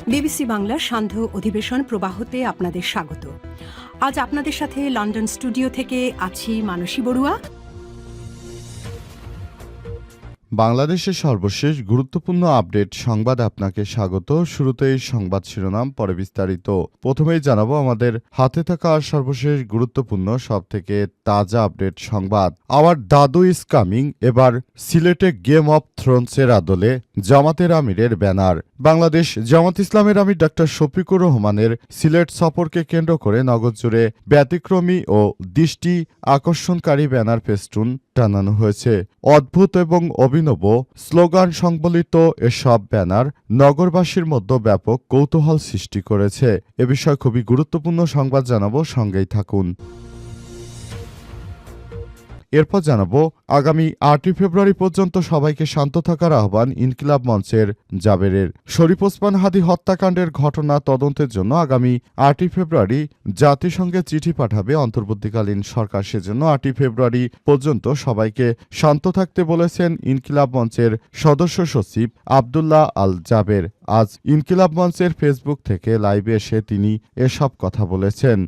BBC বাংলার সান্ধ্য অধিবেশন প্রবাহতে আপনাদের স্বাগত। আজ আপনাদের সাথে লন্ডন স্টুডিও থেকে আছি মানসী বড়ুয়া। বাংলাদেশের সর্বশেষ গুরুত্বপূর্ণ আপডেট সংবাদ আপনাকে স্বাগত। শুরুতেই সংবাদ শিরোনাম, পরে বিস্তারিত। প্রথমেই জানাবো আমাদের হাতে থাকা সর্বশেষ গুরুত্বপূর্ণ সবথেকে তাজা আপডেট সংবাদ। আওয়ার দাদু ইজ কামিং, এবার সিলেটে গেম অব থ্রোনসের আদলে জামাতের আমিরের ব্যানার। বাংলাদেশ জামাত ইসলামের আমির ডক্টর শফিকুর রহমানের সিলেট সফরকে কেন্দ্র করে নগর জুড়ে ব্যতিক্রমী ও দৃষ্টি আকর্ষণকারী ব্যানার ফেস্টুন টানানো হয়েছে। অদ্ভুত এবং অভিনব স্লোগান সংবলিত এসব ব্যানার নগরবাসীর মধ্যে ব্যাপক কৌতূহল সৃষ্টি করেছে। এ বিষয়ে খুবই গুরুত্বপূর্ণ সংবাদ জানাবো, সঙ্গেই থাকুন। এরপর জানাবো আগামী ৮ই ফেব্রুয়ারি পর্যন্ত সবাইকে শান্ত থাকার আহ্বান ইনকিলাব মঞ্চের জাবেরের। শরীফ ওসমান হাদি হত্যাকাণ্ডের ঘটনা তদন্তের জন্য আগামী ৮ই ফেব্রুয়ারি জাতিসংঘে চিঠি পাঠাবে অন্তর্বর্তীকালীন সরকার। সেজন্য ৮ই ফেব্রুয়ারি পর্যন্ত সবাইকে শান্ত থাকতে বলেছেন ইনকিলাব মঞ্চের সদস্য সচিব আবদুল্লাহ আল জাবের। আজ ইনকিলাব মঞ্চের ফেসবুক থেকে লাইভে এসে তিনি এসব কথা বলেছেন।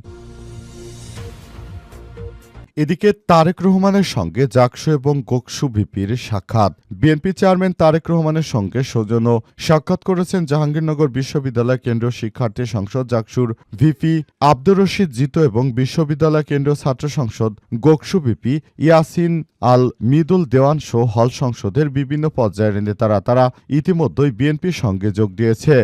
এদিকে তারেক রহমানের সঙ্গে জাকসু এবং গোকসু ভিপির সাক্ষাৎ। বিএনপি চেয়ারম্যান তারেক রহমানের সঙ্গে সৌজন্য সাক্ষাৎ করেছেন জাহাঙ্গীরনগর বিশ্ববিদ্যালয় কেন্দ্রীয় শিক্ষার্থী সংসদ জাকসুর ভিপি আব্দুর রশিদ জিতু এবং বিশ্ববিদ্যালয় কেন্দ্রীয় ছাত্র সংসদ গোকসু ভিপি ইয়াসিন আল মিদুল দেওয়ান সহ হল সংসদের বিভিন্ন পর্যায়ের নেতারা তারা ইতিমধ্যেই বিএনপির সঙ্গে যোগ দিয়েছে।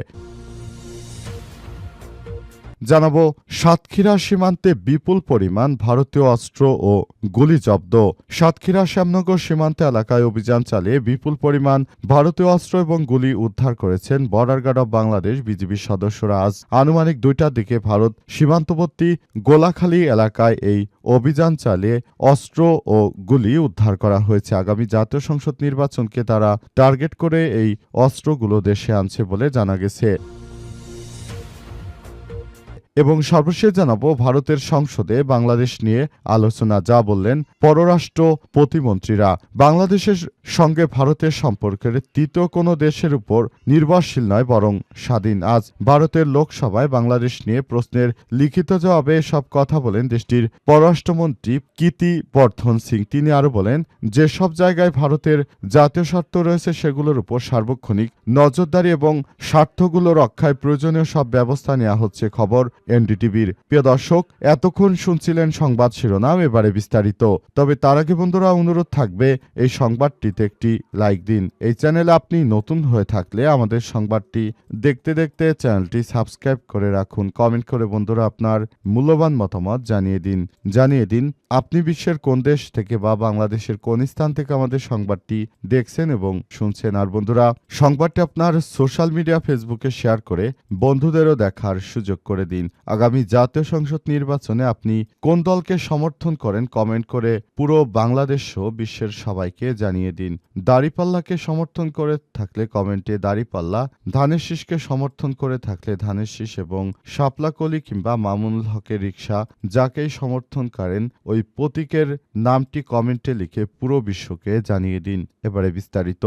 জানাবো সাতক্ষীরা সীমান্তে বিপুল পরিমাণ ভারতীয় অস্ত্র ও গুলি জব্দ। সাতক্ষীরা শ্যামনগর সীমান্ত এলাকায় অভিযান চালিয়ে বিপুল পরিমাণ ভারতীয় অস্ত্র এবং গুলি উদ্ধার করেছেন বর্ডার গার্ড অব বাংলাদেশ বিজিবির সদস্যরা। আজ আনুমানিক ২টার দিকে ভারত সীমান্তবর্তী গোলাখালী এলাকায় এই অভিযান চালিয়ে অস্ত্র ও গুলি উদ্ধার করা হয়েছে। আগামী জাতীয় সংসদ নির্বাচনকে তারা টার্গেট করে এই অস্ত্রগুলো দেশে আনছে বলে জানা গেছে। এবং সর্বশেষ জানাবো ভারতের সংসদে বাংলাদেশ নিয়ে আলোচনা, যা বললেন পররাষ্ট্র প্রতিমন্ত্রীরা। বাংলাদেশের সঙ্গে ভারতের সম্পর্কের তৃতীয় কোনো দেশের উপর নির্ভরশীল নয়, বরং স্বাধীন। আজ ভারতের লোকসভায় বাংলাদেশ নিয়ে প্রশ্নের লিখিত জবাবে এসব কথা বলেন দেশটির পররাষ্ট্রমন্ত্রী কীর্তি বর্ধন সিং। তিনি আরও বলেন, যেসব জায়গায় ভারতের জাতীয় স্বার্থ রয়েছে সেগুলোর উপর সার্বক্ষণিক নজরদারি এবং স্বার্থগুলো রক্ষায় প্রয়োজনীয় সব ব্যবস্থা নেওয়া হচ্ছে। খবর এনডিটিভির। প্রিয় দর্শক, এতক্ষণ শুনছিলেন সংবাদ শিরোনাম, এবারে বিস্তারিত। তবে তার আগে বন্ধুরা অনুরোধ থাকবে এই সংবাদটিতে একটি লাইক দিন। এই চ্যানেলে আপনি নতুন হয়ে থাকলে আমাদের সংবাদটি দেখতে দেখতে চ্যানেলটি সাবস্ক্রাইব করে রাখুন। কমেন্ট করে বন্ধুরা আপনার মূল্যবান মতামত জানিয়ে দিন আপনি বিশ্বের কোন দেশ থেকে বা বাংলাদেশের কোন স্থান থেকে আমাদের সংবাদটি দেখছেন এবং শুনছেন। আর বন্ধুরা, সংবাদটি আপনার সোশ্যাল মিডিয়া ফেসবুকে শেয়ার করে বন্ধুদেরও দেখার সুযোগ করে দিন। আগামী জাতীয় সংসদ নির্বাচনে আপনি কোন দলকে সমর্থন করেন কমেন্ট করে পুরো বাংলাদেশ সহ বিশ্বের সবাইকে জানিয়ে দিন। দাড়িপাল্লাকে সমর্থন করে থাকলে কমেন্টে দাড়িপাল্লা, ধানের শীষকে সমর্থন করে থাকলে ধানের শীষ এবং শাপলাকলি কিংবা মামুনুল হকের রিকশা যাকেই সমর্থন করেন ওই প্রতীকের নামটি কমেন্টে লিখে পুরো বিশ্বকে জানিয়ে দিন। এবারে বিস্তারিত।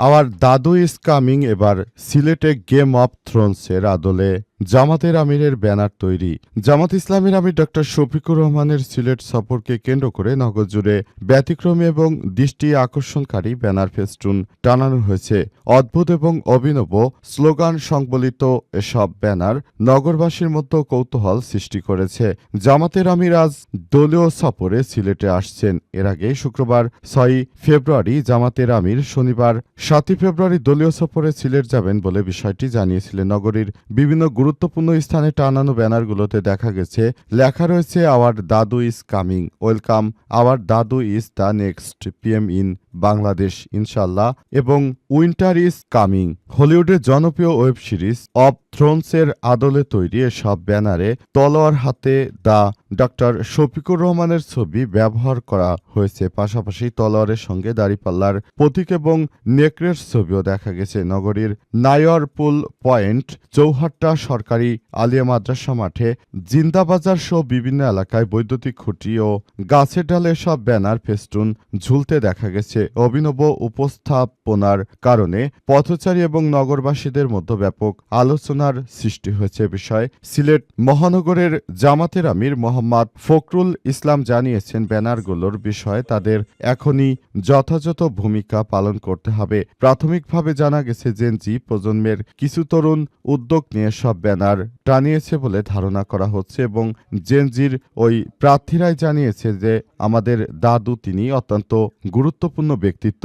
আওয়ার দাদু ইজ কামিং, এবার সিলেটে গেম অব থ্রোনসের আদলে জামাতের আমিরের ব্যানার তৈরি। জামাত ইসলামের আমির ডক্টর শফিকুর রহমানের সিলেট সফরকে কেন্দ্র করে নগর জুড়ে ব্যতিক্রমী এবং দৃষ্টি আকর্ষণকারী ব্যানার ফেস্টুন টানানো হয়েছে। অদ্ভুত এবং অভিনব স্লোগান সংবলিত এসব ব্যানার নগরবাসীর মধ্যে কৌতূহল সৃষ্টি করেছে। জামাতের আমির আজ দলীয় সফরে সিলেটে আসছেন। এর আগে শুক্রবার ৬ই ফেব্রুয়ারি জামাতের আমির শনিবার ৭ই ফেব্রুয়ারি দলীয় সফরে সিলেট যাবেন বলে বিষয়টি জানিয়েছিলেন। নগরীর বিভিন্ন গুরুত্বপূর্ণ স্থানে টানানো ব্যানারগুলোতে দেখা গেছে লেখা রয়েছে, আওয়ার দাদু ইজ কামিং, ওয়েলকাম, আওয়ার দাদু is the next PM in Bangladesh ইনশাল্লাহ, এবং উইন্টার ইজ কামিং। হলিউডের জনপ্রিয় ওয়েব সিরিজ অব থ্রোনসের আদলে তৈরি এসব ব্যানারে তলোয়ার হাতে দা ডক্টর শফিকুর রহমানের ছবি ব্যবহার করা হয়েছে। পাশাপাশি তলোয়ারের সঙ্গে দাড়িপাল্লার প্রতীক এবং নেকড়ের ছবিও দেখা গেছে। নগরীর নায়রপুল পয়েন্ট, চৌহাট্টা সরকারি আলিয়া মাদ্রাসা মাঠে, জিন্দাবাজার সহ বিভিন্ন এলাকায় বৈদ্যুতিক খুঁটি ও গাছের ডালে সব ব্যানার ফেস্টুন ঝুলতে দেখা গেছে। অভিনব উপস্থাপনার কারণে পথচারী এবং নগরবাসীদের মধ্যে ব্যাপক আলোচনার সৃষ্টি হয়েছে বিষয়ে সিলেট মহানগরের জামাতের আমির মোহাম্মদ ফখরুল ইসলাম জানিয়েছেন, ব্যানারগুলোর বিষয়ে তাদের এখনই যথাযথ ভূমিকা পালন করতে হবে। প্রাথমিকভাবে জানা গেছে জেনজি প্রজন্মের কিছু তরুণ উদ্যোগ নিয়ে সব ব্যানার টানিয়েছে বলে ধারণা করা হচ্ছে এবং জেনজির ওই প্রার্থীরাই জানিয়েছে যে আমাদের দাদু তিনি অত্যন্ত গুরুত্বপূর্ণ ব্যক্তিত্ব।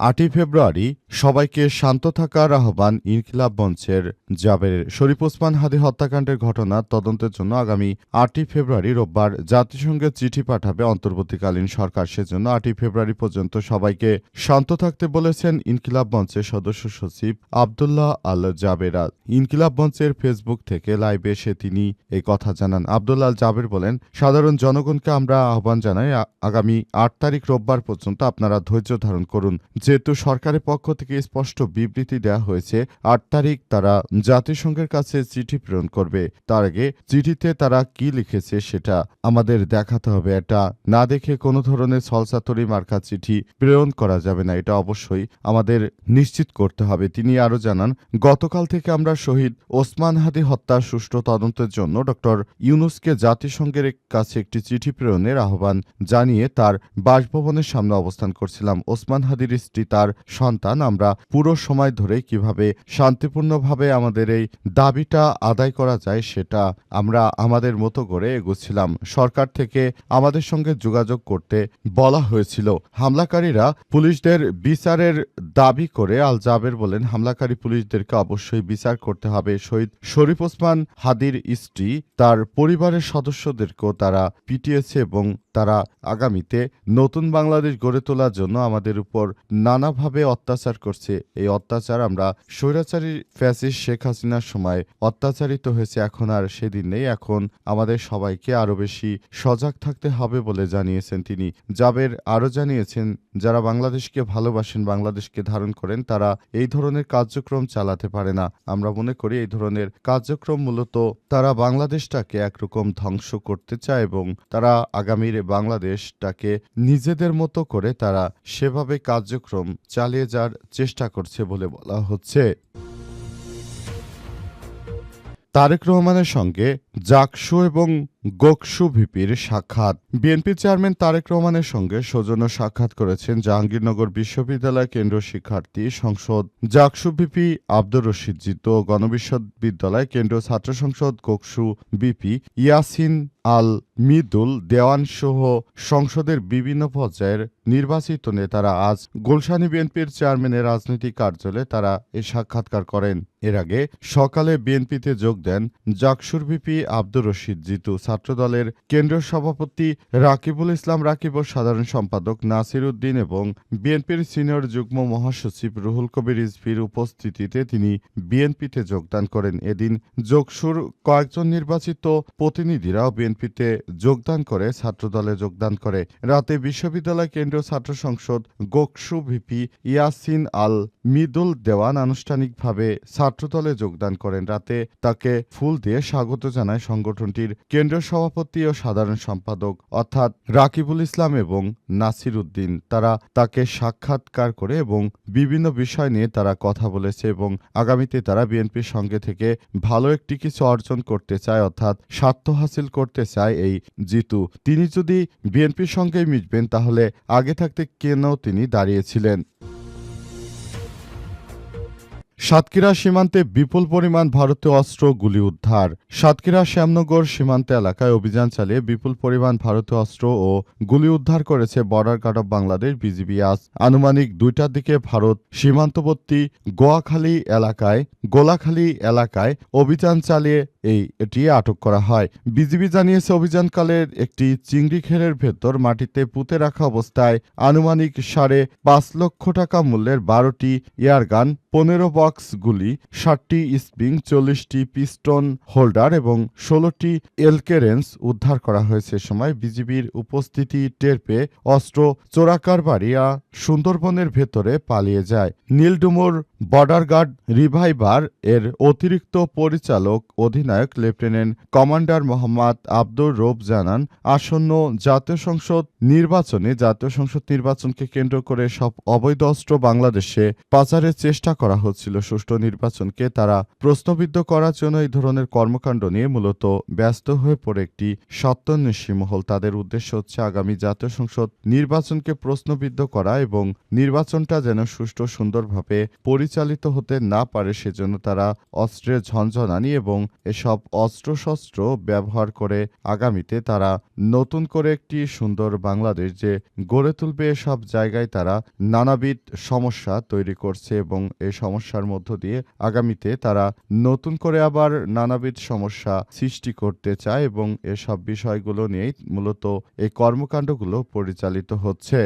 8ই ফেব্রুয়ারি সবাইকে শান্ত থাকার আহ্বান ইনকিলাব মঞ্চের। জাবের শরীফ ওসমান হাদি হত্যাকাণ্ডের ঘটনা তদন্তের জন্য আগামী 8ই ফেব্রুয়ারি রোববার জাতিসংঘে চিঠি পাঠাবে অন্তর্বর্তীকালীন সরকার। সেজন্য 8ই ফেব্রুয়ারি পর্যন্ত সবাইকে শান্ত থাকতে বলেছেন ইনকিলাব মঞ্চের সদস্য সচিব আব্দুল্লাহ আল জাবেরা। ইনকিলাব মঞ্চের ফেসবুক থেকে লাইভে এসে তিনি এই কথা জানান। আব্দুল্লাহ আল জাবের বলেন, সাধারণ জনগণকে আমরা আহ্বান জানাই, আগামী 8 তারিখ রোববার পর্যন্ত আপনারা ধৈর্য ধারণ করুন। যেহেতু সরকারের পক্ষ থেকে স্পষ্ট বিবৃতি দেওয়া হয়েছে 8 তারিখ তারা জাতিসংঘের কাছে চিঠি প্রেরণ করবে। তার আগে চিঠিতে তারা কি লিখেছে সেটা আমাদের দেখাতে হবে। এটা না দেখে কোনো ধরনের ছলচাতুরি মার্কা চিঠি প্রেরণ করা যাবে না, এটা অবশ্যই আমাদের নিশ্চিত করতে হবে। তিনি আরও জানান, গতকাল থেকে আমরা শহীদ ওসমান হাদি হত্যার সুষ্ঠু তদন্তের জন্য ডক্টর ইউনূসকে জাতিসংঘের কাছে একটি চিঠি প্রেরণের আহ্বান জানিয়ে তার বাসভবনের সামনে অবস্থান করছিলাম। ওসমান হাদির স্ত্রী, তার সন্তান, আমরা পুরো সময় ধরে কিভাবে শান্তিপূর্ণভাবে আমাদের এই দাবিটা আদায় করা যায় সেটা আমরা আমাদের মতো করে এগোচ্ছিলাম। সরকার থেকে আমাদের সঙ্গে যোগাযোগ করতে বলা হয়েছিল। হামলাকারীরা পুলিশদের বিচারের দাবি করে আল জাবের বলেন, হামলাকারী পুলিশদেরকে অবশ্যই বিচার করতে হবে। শহীদ শরীফ ওসমান হাদির স্ত্রী, তার পরিবারের সদস্যদেরকেও তারা পিটিয়েছে এবং তারা আগামীতে নতুন বাংলাদেশ গড়ে তোলার জন্য আমাদের উপর নানাভাবে অত্যাচার করছে। এই অত্যাচার আমরা স্বৈরাচারী ফ্যাসিস্ট শেখ হাসিনার সময় অত্যাচারিত হয়েছে, এখন আর সেদিন নেই। এখন আমাদের সবাইকে আরও বেশি সজাগ থাকতে হবে বলে জানিয়েছেন তিনি। জাবের আরও জানিয়েছেন, যারা বাংলাদেশকে ভালোবাসেন, বাংলাদেশকে ধারণ করেন, তারা এই ধরনের কার্যক্রম চালাতে পারে না। আমরা মনে করি এই ধরনের কার্যক্রম মূলত তারা বাংলাদেশটাকে একরকম ধ্বংস করতে চায় এবং তারা আগামীর বাংলাদেশটাকে নিজেদের মতো করে তারা সেভাবে কার্যক্রম চালিয়ে যাওয়ার চেষ্টা করছে বলে বলা হচ্ছে। তারেক রহমানের সঙ্গে জাকসু এবং গোকসু ভিপির সাক্ষাৎ। বিএনপি চেয়ারম্যান তারেক রহমানের সঙ্গে সৌজন্য সাক্ষাৎ করেছেন জাহাঙ্গীরনগর বিশ্ববিদ্যালয় কেন্দ্রীয় শিক্ষার্থী সংসদ জাকসু ভিপি আব্দুর রশিদ জিতু ও গণবিশ্ববিদ্যালয় কেন্দ্রীয় ছাত্র সংসদ গোকসু ভিপি ইয়াসিন আল মিদুল দেওয়ান সহ সংসদের বিভিন্ন পর্যায়ের নির্বাচিত নেতারা আজ গুলশানী বিএনপির চেয়ারম্যানের রাজনৈতিক কার্যালয়ে তারা এই সাক্ষাৎকার করেন। এর আগে সকালে বিএনপিতে যোগ দেন জাকসুর ভিপি আব্দুর রশিদ জিতু, ছাত্রদলের কেন্দ্রীয় সভাপতি রাকিবুল ইসলাম রাকিব ও সাধারণ সম্পাদক নাসির উদ্দিন এবং বিএনপির সিনিয়র যুগ্ম মহাসচিব রুহুল কবির রিজভীর উপস্থিতিতে তিনি বিএনপিতে যোগদান করেন। এদিন যোগসুর কয়েকজন নির্বাচিত প্রতিনিধিরাও বিএনপিতে যোগদান করে ছাত্রদলে যোগদান করে। রাতে বিশ্ববিদ্যালয় কেন্দ্রীয় ছাত্র সংসদ গোকসু ভিপি ইয়াসিন আল মিদুল দেওয়ান আনুষ্ঠানিকভাবে ছাত্রদলে যোগদান করেন। রাতে তাকে ফুল দিয়ে স্বাগত জানায় সংগঠনটির কেন্দ্রীয় সভাপতি ও সাধারণ সম্পাদক অর্থাৎ রাকিবুল ইসলাম এবং নাসির উদ্দিন। তারা তাকে সাক্ষাৎকার করে এবং বিভিন্ন বিষয় নিয়ে তারা কথা বলেছে এবং আগামীতে তারা বিএনপির সঙ্গে থেকে ভালো একটি কিছু অর্জন করতে চায়, অর্থাৎ স্বার্থ হাসিল করতে চায় এই জিতু। তিনি যদি বিএনপির সঙ্গেই মিশবেন তাহলে আগে থাকতে কেন তিনি দাঁড়িয়েছিলেন। সাতক্ষীরা সীমান্তে বিপুল পরিমাণ ভারতীয় অস্ত্র গুলি উদ্ধার। সাতক্ষীরা শ্যামনগর সীমান্ত এলাকায় অভিযান চালিয়ে বিপুল পরিমাণ ভারতীয় অস্ত্র ও গুলি উদ্ধার করেছে border guard of Bangladesh BGB. আজ আনুমানিক 2টার দিকে ভারত সীমান্তবর্তী গোলাখালী এলাকায় অভিযান চালিয়ে এটি আটক করা হয়। বিজিবি জানিয়েছে, অভিযানকালের একটি চিংড়ি ঘেরের ভেতর মাটিতে পুঁতে রাখা অবস্থায় আনুমানিক 5.5 লক্ষ টাকা মূল্যের 12টি এয়ারগান, 15 বক্স গুলি, 60টি স্প্রিং, 40টি পিস্টন হোল্ডার এবং 16টি এলকে রেঞ্জ উদ্ধার করা হয়েছে। সময় বিজিবির উপস্থিতি টের পেয়ে অস্ত্র চোরাকারবারিরা সুন্দরবনের ভেতরে পালিয়ে যায়। নীলডুমুর বর্ডার গার্ড রিভাইভার এর অতিরিক্ত পরিচালক অধিনায়ক লেফটেন্যান্ট কমান্ডার মোহাম্মদ আব্দুর রব জানান, আসন্ন জাতীয় সংসদ নির্বাচনকে কেন্দ্র করে সব অবৈধ অস্ত্র বাংলাদেশে পাচারের চেষ্টা করা হচ্ছিল। সুষ্ঠু নির্বাচনকে তারা প্রশ্নবিদ্ধ করার জন্য এই ধরনের কর্মকাণ্ড নিয়ে মূলত ব্যস্ত হয়ে পড়ে একটি সত্যান্বেষী মহল। তাদের উদ্দেশ্য হচ্ছে আগামী জাতীয় সংসদ নির্বাচনকে প্রশ্নবিদ্ধ করা এবং নির্বাচনটা যেন সুষ্ঠু সুন্দরভাবে পরিচালিত হতে না পারে সেজন্য তারা অস্ত্রের ঝনঝনানি এবং এসব অস্ত্রশস্ত্র ব্যবহার করে আগামীতে তারা নতুন করে একটি সুন্দর বাংলাদেশ যে গড়ে তুলবে, সব জায়গায় তারা নানাবিধ সমস্যা তৈরি করছে এবং এই সমস্যার মধ্য দিয়ে আগামীতে তারা নতুন করে আবার নানাবিধ সমস্যা সৃষ্টি করতে চায় এবং এসব বিষয়গুলো নিয়েই মূলত এই কর্মকাণ্ডগুলো পরিচালিত হচ্ছে।